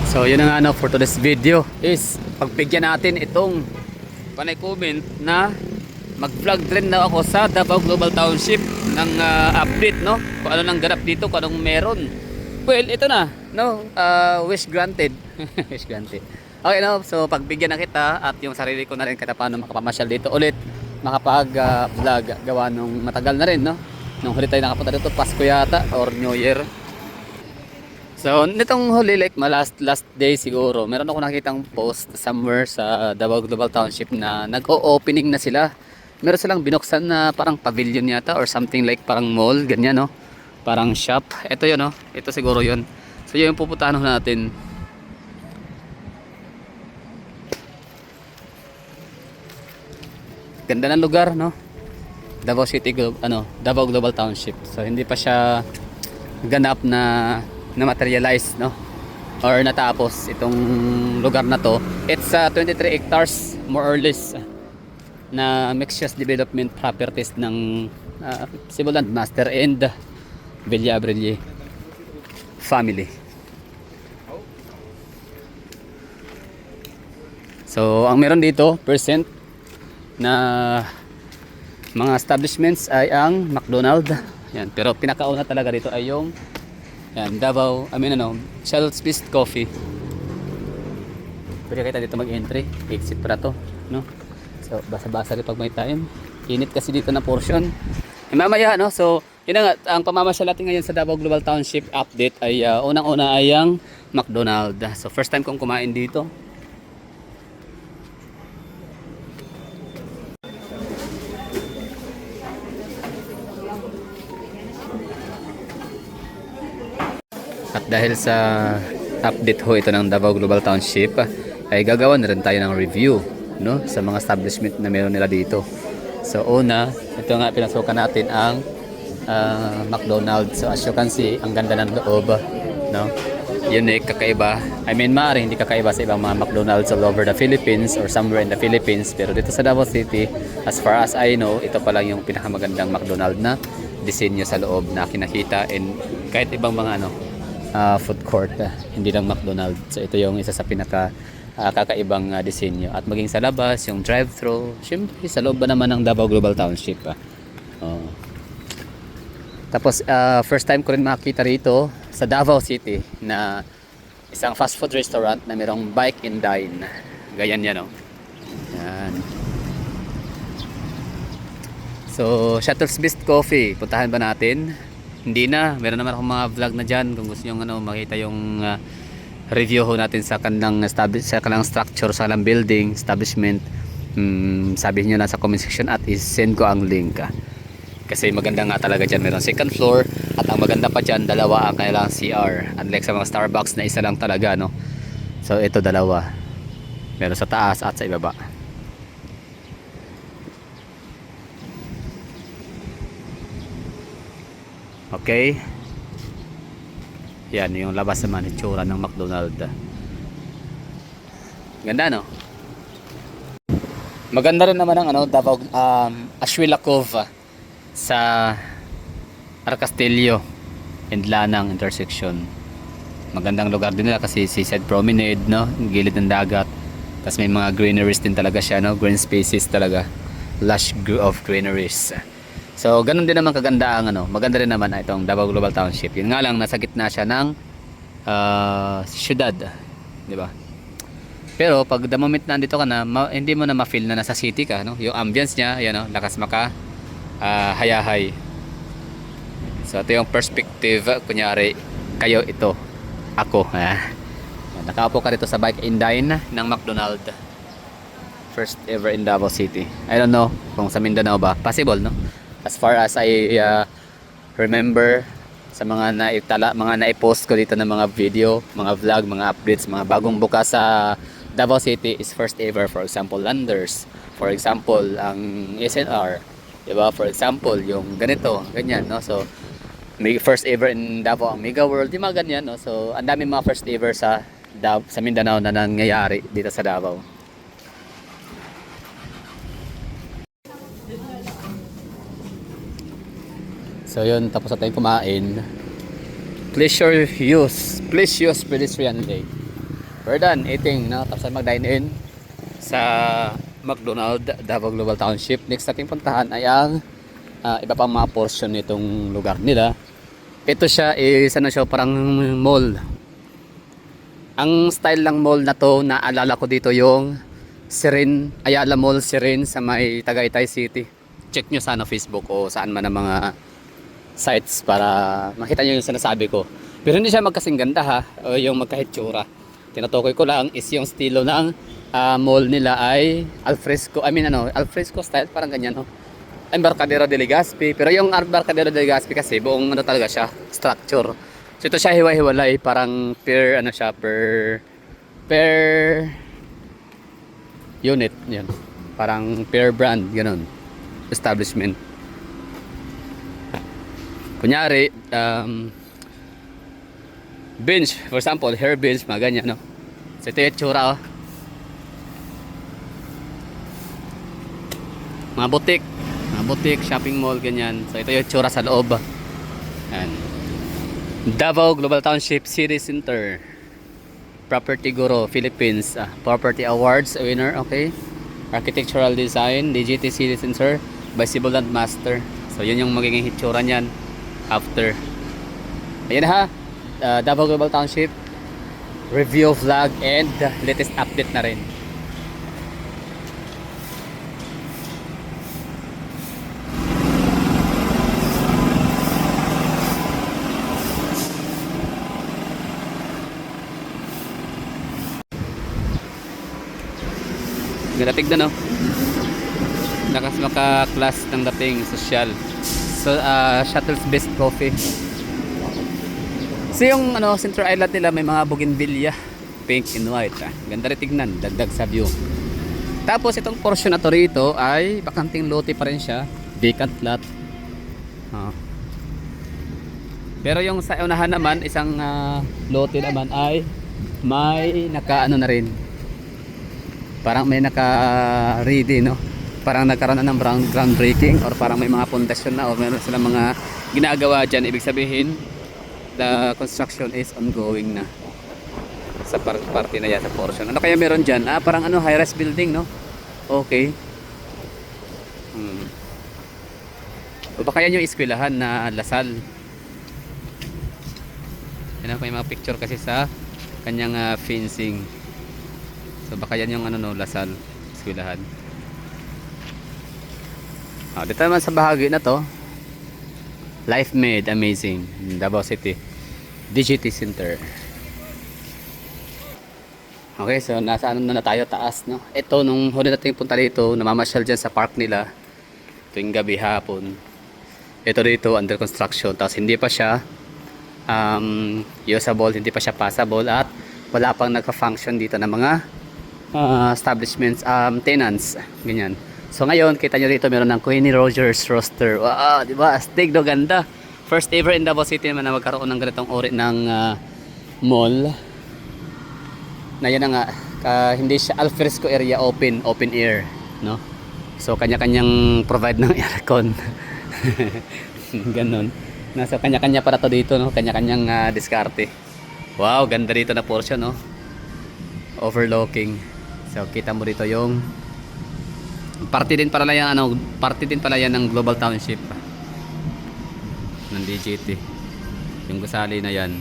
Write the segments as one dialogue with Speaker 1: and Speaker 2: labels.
Speaker 1: So yun na nga no, for today's video is pagbigyan natin itong panay comment na mag-vlog rin na ako sa Davao Global Township ng update no, kung ano nang ganap dito, kung anong meron. Well, ito na no, wish granted. Wish granted. Okay no, so pagbigyan na kita at yung sarili ko na rin kita paano makapamasyal dito ulit, makapag vlog gawa nung matagal na rin no, nung huli tayo nakapunta dito, Pasko yata or New Year. So, nitong huli, like last day siguro, meron ako nakitang post somewhere sa Davao Global Township na nag-o-opening na sila. Meron silang binuksan na parang pavilion yata or something like parang mall, ganyan no? Parang shop. Ito yun no? Ito siguro yun. So, yun yung pupuntahan natin. Ganda ng lugar no? Davao City, Davao Global Township. So, hindi pa siya ganap na materialize no, or natapos itong lugar na to. It's 23 hectares more or less na mixed use development properties ng Cebu Land Master and Villabrille family. So ang meron dito percent na mga establishments ay ang McDonald's yan, pero pinakauna talaga dito ay yung yan, Davao, Shell's Beast Coffee. Pwede kita dito mag-entry. Exit para to, no? So, basa-basa rin pag may time. Init kasi dito na portion. Mamaya, no? So, yun na nga, ang pamamasyal natin ngayon sa Davao Global Township update ay unang-una ay ang McDonald's. So, first time kong kumain dito. At dahil sa update ho ito ng Davao Global Township, ay gagawa na rin tayo ng review no, sa mga establishment na meron nila dito. So una, ito nga pinasukan natin ang McDonald's. So as you can see, ang ganda ng loob no? Unique, kakaiba. I mean, maaari hindi kakaiba sa ibang mga McDonald's all over the Philippines or somewhere in the Philippines, pero dito sa Davao City, as far as I know, ito pa lang yung pinakamagandang McDonald's na disenyo sa loob na kinakita, and kahit ibang mga food court, hindi lang McDonald's. So ito yung isa sa pinaka kakaibang disenyo. At maging sa labas, yung drive-thru, syempre sa loob ba naman ng Davao Global Township. Tapos first time ko rin makita rito sa Davao City na isang fast food restaurant na mayroong bike and dine. Ganyan yan, no? Yan. So, Shuttle's Beast Coffee, puntahan ba natin? Hindi na, meron naman akong mga vlog na dyan kung gusto nyo makita yung review ho natin sa kanilang structure, sa kanilang building, establishment. Sabihin nyo na sa comment section at isend ko ang link. Kasi maganda nga talaga dyan, meron second floor, at ang maganda pa dyan, dalawa ang kanilang CR, unlike sa mga Starbucks na isa lang talaga no? So ito dalawa, meron sa taas at sa ibaba. Okay. Yan yung labas naman itsura ng McDonald's. Ganda no? Maganda rin naman ang Davao Ashuela Cove sa Arcastillo and Lanang intersection. Magandang lugar din nila kasi seaside promenade no, gilid ng dagat. Tapos may mga greeneries din talaga siya no, green spaces talaga. Lush of greeneries. So, ganun din naman kaganda ang maganda rin naman itong Davao Global Township. Yun nga lang, nasa gitna siya ng syudad, di ba? Pero pag the moment na andito ka na, hindi mo na ma-feel na nasa city ka, no? Yung ambience niya, yan, lakas maka hayahay. So, ito yung perspective, kunyari, kayo ito, ako. Nakaupo ka dito sa bike and dine ng McDonald's. First ever in Davao City. I don't know kung sa Mindanao ba, possible, no? As far as I remember sa mga naipost ko dito ng mga video, mga vlog, mga updates, mga bagong buka sa Davao City is first ever. For example, Landers. For example, ang SNR. Diba? For example, yung ganito, ganyan, no? So, may first ever in Davao ang Mega World, yung mga ganyan, no? So, ang dami mga first ever sa Mindanao na nangyayari dito sa Davao. So yun, tapos na tayong kumain. Pleasure use pedestrian day. We're done eating, no? Tapos mag-dine in sa McDonald, Davao Global Township. Next nating puntahan ay ang iba pang mga portion nitong lugar nila. Ito siya is ano siya, parang mall. Ang style ng mall na to, naalala ko dito yung Sirin, Ayala Mall Sirin sa may Tagaytay City. Check nyo sana Facebook o saan man ang mga sites para makita nyo yung sinasabi ko. Pero hindi siya magkasing ganda ha, o yung magkahitsura. Tinutukoy ko lang is yung estilo ng mall nila ay alfresco, alfresco style, parang ganyan, no? Embarcadero de Legazpi, pero yung Embarcadero de Legazpi kasi buong ano talaga siya, structure. So ito siya hiwa-hiwalay, parang per unit, yan. Parang per brand, ganun. Establishment. Kunyari, bench, for example, hair bench, mga ganyan, no? So ito yung tsura, oh. Mga butik, shopping mall, ganyan. So ito yung tsura sa loob. Yan. Davao Global Township City Center. Property Guru, Philippines. Property Awards winner, okay. Architectural Design, DGT City Center by Civil Land Master. So yun yung magiging hitsura niyan after. Ayan ha, Davao Global Township review vlog and latest update na rin. Ganda tignan, no? Maka-class ng dating social. So Shuttle's Best Coffee. So yung Center Island nila may mga bougainvillea, pink and white. Ganda rin tignan, dagdag sa view. Tapos itong portion na to rito ay bakanting lote pa rin siya, vacant lot. Pero yung sa unahan naman, isang lote naman ay may naka na rin. Parang may naka-ready, no? Parang nagkaroon na ng groundbreaking or parang may mga pundasyon na o meron silang mga ginagawa dyan. Ibig sabihin, the construction is ongoing na sa party na yan, sa portion. Ano kaya meron dyan? Parang high-rise building, no? Okay. O baka yan yung eskwelahan na Lasal. Yan ako yung mga picture kasi sa kanyang fencing. So baka yan yung Lasal, eskwelahan. Dito naman sa bahagi na to, Life Made Amazing, Davao City, DGT Center. Okay, so nasa na tayo, taas, no? Ito, nung huli natin punta dito, namamasyal dyan sa park nila, tuwing gabi, hapon. Ito dito, under construction, tapos hindi pa siya usable, hindi pa siya passable, at wala pang nagka-function dito ng mga establishments, tenants, ganyan. So ngayon, kita nyo rito meron ng Queenie Rogers Roaster. Wow, di ba? Astig, do, ganda. First ever in Davao City naman na magkaroon ng ganitong uri ng mall. Na yan nga, hindi siya alfresco area, open air, no? So kanya-kanyang provide ng aircon. Ganon. Nasa kanya-kanya para to dito, no? Kanya-kanyang diskarte. Wow, ganda dito na portion, no? Overlooking. So kita mo dito yung party din pala yan, party din pala yan ng Global Township ng DGT. Yung gusali na yan.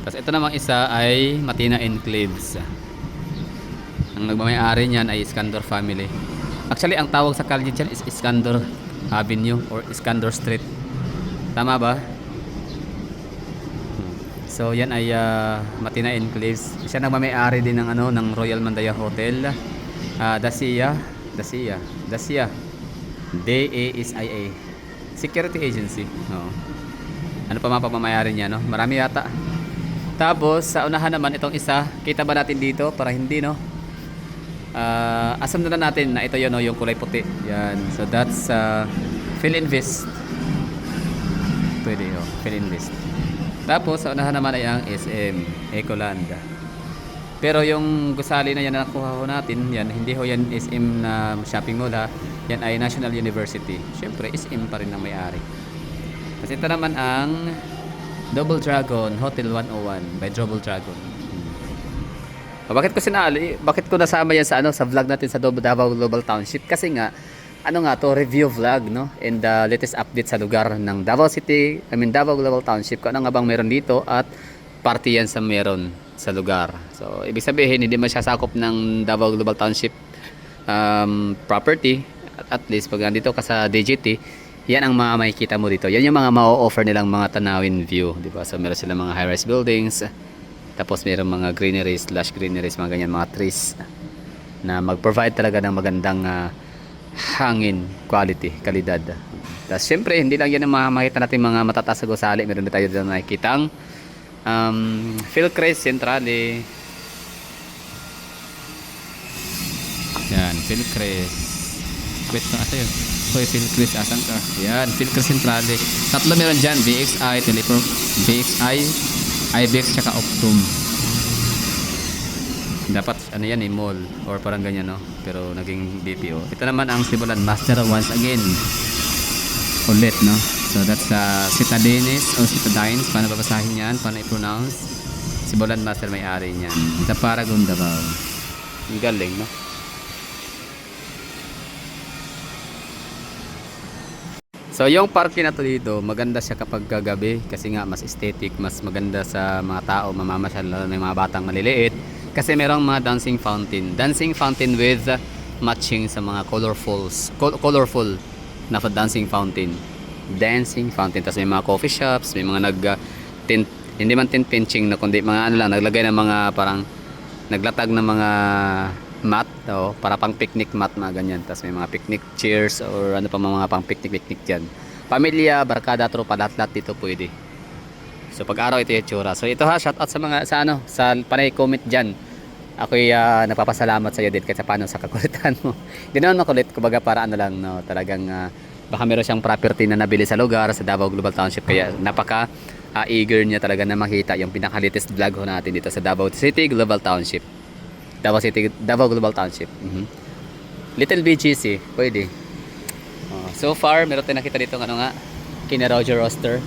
Speaker 1: Tapos ito namang isa ay Matina Enclaves. Ang nagmamay-ari niyan ay Iskandar family. Actually ang tawag sa kalye dyan is Iskandar Avenue or Iskandar Street. Tama ba? So yan ay Matina Enclaves. Siya nagmamay-ari din ng ng Royal Mandaya Hotel. Dacia DASIA Security Agency. Ano pa mga pagmamayari niya, no? Marami yata. Tapos sa unahan naman itong isa, kita ba natin dito para hindi, no? Assume na natin na ito yun, no, yung kulay puti. Yan. So that's Philinvest. Pwede, Philinvest. Tapos sa unahan naman ay ang SM Ecoland. Pero yung gusali na yan na nakuha ho natin, yan, hindi ho yan SM na shopping mall, ha. Yan ay National University. Siyempre SM pa rin ang may-ari. Kasi ito naman ang Double Dragon, Hotel 101 by Double Dragon. Bakit ko sinali? Bakit ko nasama yan sa sa vlog natin sa Davao Global Township? Kasi nga to review vlog, no? And the latest update sa lugar ng Davao City, Davao Global Township. Kung ano nga bang meron dito at party yan sa meron sa lugar. So ibig sabihin hindi man siya sakop ng Davao Global Township property. At least pag nandito ka sa DGT, yan ang mga makikita mo dito. Yan yung mga ma-offer nilang mga tanawin view, di ba? So meron silang mga high-rise buildings, tapos meron mga greeneries, lush greeneries, mga ganyan, mga trees na mag-provide talaga ng magandang hangin, quality, kalidad. Tapos syempre, hindi lang yan ang makikita natin mga matataas na gusali. Meron na tayo dito nakikitang Philcrest Centrale. Yan, Philcrest. Wait, asa yun? Hoy, Philcrest, asan ka? Yan, Philcrest Centrale. Tatlo meron dyan, VXI, Telepro, VXI, IBEX, tsaka Optum. Dapat ano yan mall or parang ganyan, no? Pero naging BPO. Ito naman ang Sibulan Master once again. Ulit, no? So that's Citadines o Citadines. Paano babasahin yan? Paano i-pronounce? Sibulan Master may-ari niyan. Sa Paragon Davao. Ang galing, no? So yung parking na to dito, maganda siya kapag gabi kasi nga mas aesthetic, mas maganda sa mga tao mamamasyal, lalo na yung mga batang maliliit kasi merong mga dancing fountain with matching sa mga colorful na dancing fountain. Tapos may mga coffee shops, may mga tint, hindi man tint pinching na kundi mga naglagay ng mga parang naglatag ng mga mat, para pang picnic mat, mga ganyan. Tapos may mga picnic chairs or ano pa mga pang picnic dyan. Pamilya, barkada, tropa, lahat dito pwede. So pag araw ito yung tsura. So ito shout out sa mga sa panay comment dyan. Ako'y napapasalamat sa iyo din kahit sa paano sa kakulitan mo. Hindi naman makulit, kumbaga para lang, no, talagang baka meron siyang property na nabili sa lugar sa Davao Global Township, kaya napaka eager niya talaga na makita yung pinaka-latest vlog ho natin dito sa Davao City Global Township. Davao Global Township. Little BGC, pwede. So far, meron tayong nakita dito kina Roger Roster.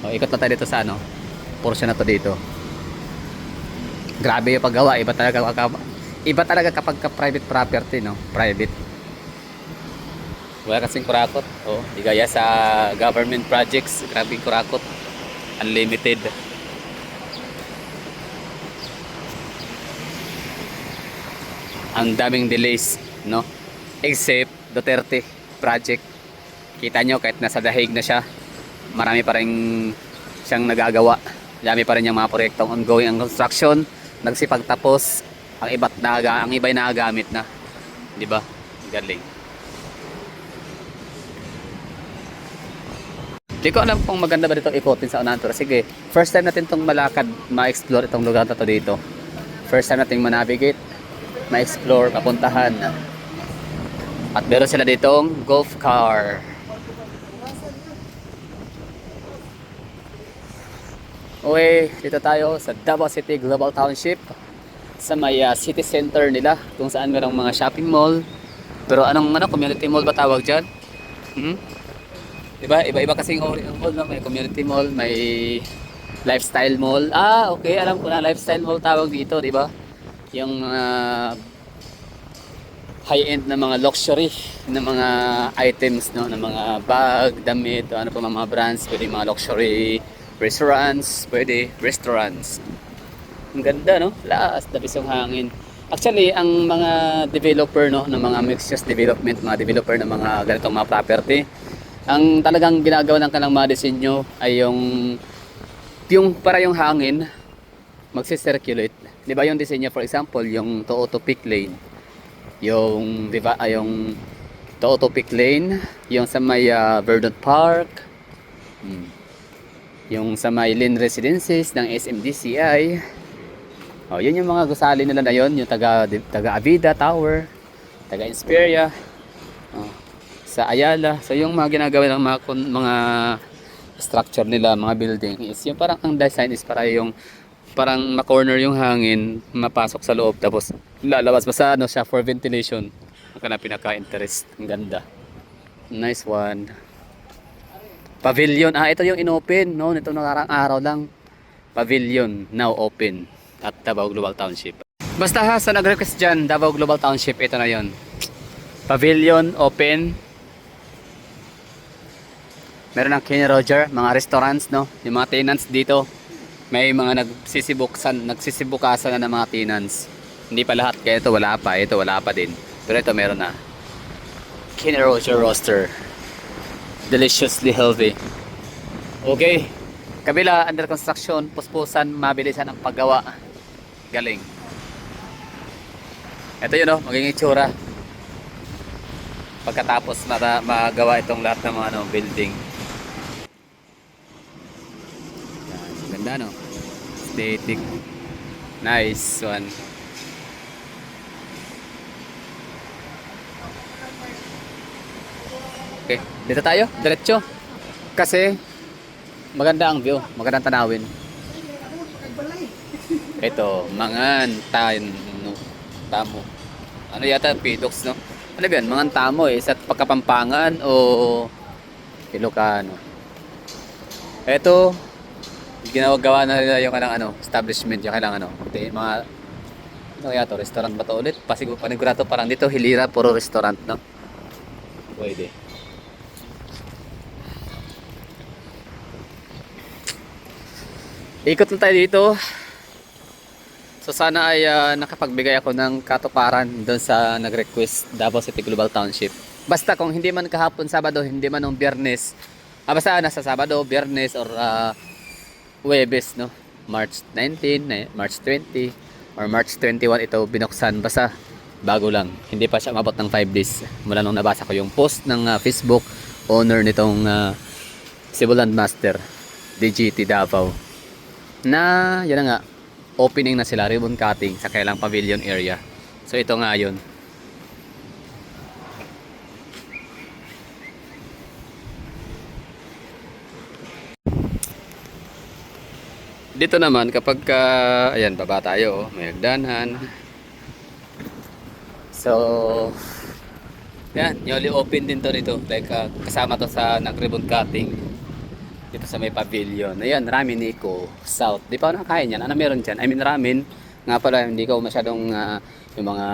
Speaker 1: Ikot na tayo dito sa portion na to dito. Grabe yung paggawa, iba talaga kapag private property, no? Private. Wala kasing kurakot. Di gaya sa government projects, grabe yung kurakot. Unlimited. Ang daming delays, no? Except Duterte project. Kita nyo kahit nasa dahig na siya, marami pa rin siyang nagagawa. Dami pa rin yung mga proyektong ongoing ang construction, nagsipagtapos, ang iba'y nagagamit na. 'Di ba? Galing. Di ko alam kung maganda ba dito ikotin sa unahan, pero sige, first time natin tong malakad, ma-explore itong lugar na to dito. First time natin ma-navigate, ma-explore, papuntahan. At meron sila ditong golf car. Okay, dito tayo sa Davao City Global Township, sa may city center nila, kung saan merong mga shopping mall. Pero community mall ba tawag dyan? Diba? Iba-iba kasing ori ng mall, no? May community mall, may lifestyle mall. Okay, alam ko na, lifestyle mall tawag dito, diba? Yung high-end na mga luxury na mga items, no, na mga bag, damit, ano pa mga brands, pwede mga luxury restaurants, pwede restaurants. Ang ganda, no? Laas, dabis yung hangin. Actually, ang mga developer, no, ng mga mixed-use development, mga developer ng mga ganitong mga property, ang talagang ginagawa ng kanilang mga disenyo ay yung para yung hangin magsi-circulate. 'Di ba yung disenyo, for example, yung to peak lane. Yung yung to peak lane, yung sa may Verdant Park, yung sa may Lynn Residences ng SMDCI. Yun yung mga gusali nila na yun, yung taga Avida Tower, taga Insperia, sa Ayala. So yung mga ginagawa ng mga structure nila, mga building is yung parang ang design is para yung parang ma-corner yung hangin, mapasok sa loob, tapos lalabas basta siya for ventilation. Ang pinaka-interest. Ang ganda. Nice one. Pavilion. Ah, ito yung inopen, no? Nito nakarang araw lang. Pavilion now open at Davao Global Township. Basta ha, sa nag-request dyan, Davao Global Township, ito na yon. Pavilion open. Meron ng Kenny Roger, mga restaurants, no? Yung mga tenants dito, may mga nagsisibukasan na ng mga tenants. Hindi pa lahat, kaya ito wala pa din. Pero ito meron na. Kenny Roger Roaster. Deliciously healthy. Okay. Kabila, under construction, puspusan, mabilisan ang paggawa. Galing. Ito yun, no? Magiging itsura. Pagkatapos magawa itong lahat ng mga building. Ganda, no? Aesthetic. Nice one. Okay, dito tayo, diretso. Kasi maganda ang view, magandang tanawin. Ito, tamo. Ano yata, Pidox, no? Ano ba yan? Mangan tamo eh, sa pagkapampangan o Ilocano. Ito, ginagawa na nila yung establishment, yung kailangan mga yata, restaurant ba to ulit? Panigurado parang dito, Hilira, puro restaurant, no? Pwede. Ikot lang tayo dito. So sana ay nakapagbigay ako ng katuparan doon sa nag-request Davao City Global Township. Basta kung hindi man kahapon Sabado, hindi man nung Biyernes, basta nasa Sabado, Biyernes or Huwebes, no? March 19, March 20 or March 21 ito binuksan, basta bago lang. Hindi pa siya umabot ng 5 days mula nung nabasa ko yung post ng Facebook owner nitong Cebu Land Master DGT Davao. Na yan na nga, opening na sila, ribbon cutting sa kailang pavilion area. So ito nga yun. Dito naman kapag ayan, baba tayo, may hagdanan. So yan, newly open din to dito, like kasama to sa nag-ribbon cutting dito sa may pavilion. Ayan, Ramen Nico South. Di pa ako nakakain yan. Ano meron dyan? I mean ramen. Nga pala, hindi ko masyadong yung mga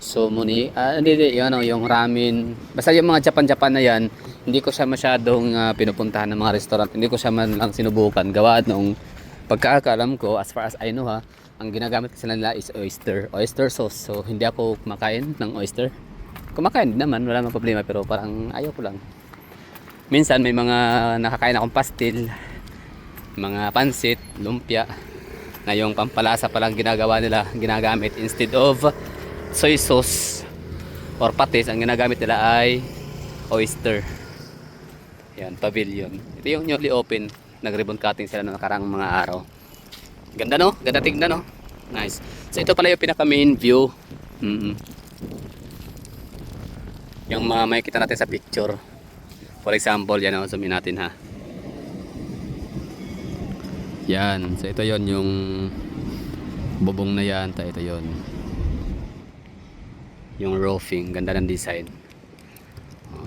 Speaker 1: sumuni. Hindi, yung ramen. Basta yung mga Japan na yan, hindi ko siya masyadong pinupuntahan ng mga restaurant. Hindi ko siya man lang sinubukan. Gawa nung pagkakalam ko, as far as I know ang ginagamit kasi nila is oyster sauce. So, hindi ako kumakain ng oyster. Kumakain din naman, wala namang problema. Pero parang ayaw ko lang. Minsan may mga nakakain akong pastil, mga pansit, lumpia, na yung pampalasa palang ginagamit instead of soy sauce or patis, ang ginagamit nila ay oyster. Yan, pavilion. Ito yung newly open, nag-ribbon cutting sila noong nakarang mga araw. Ganda, no? Ganda tignan, no? Nice. So ito pala yung pinaka main view. Yung makikita natin sa picture. For example, yan o, zoom in natin ha. Yan, so ito yon yung bubong na yan, ito yon yung roofing, ganda ng design.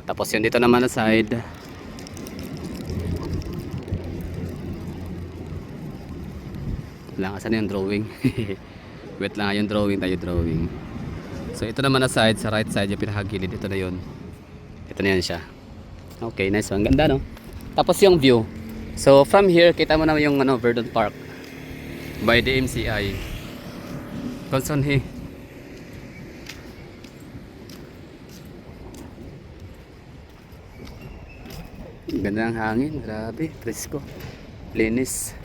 Speaker 1: Tapos yun dito naman na side. Lang, asan yung drawing? Wait lang, yung drawing drawing. So ito naman na side, sa right side yung pinakagilid, ito na yon. Ito na yan siya. Okay, nice one. Ganda, no? Tapos yung view. So, from here, kita mo na yung Verdun Park by the MCI. Consonhe. Ganda ng hangin. Grabe. Presko. Linis.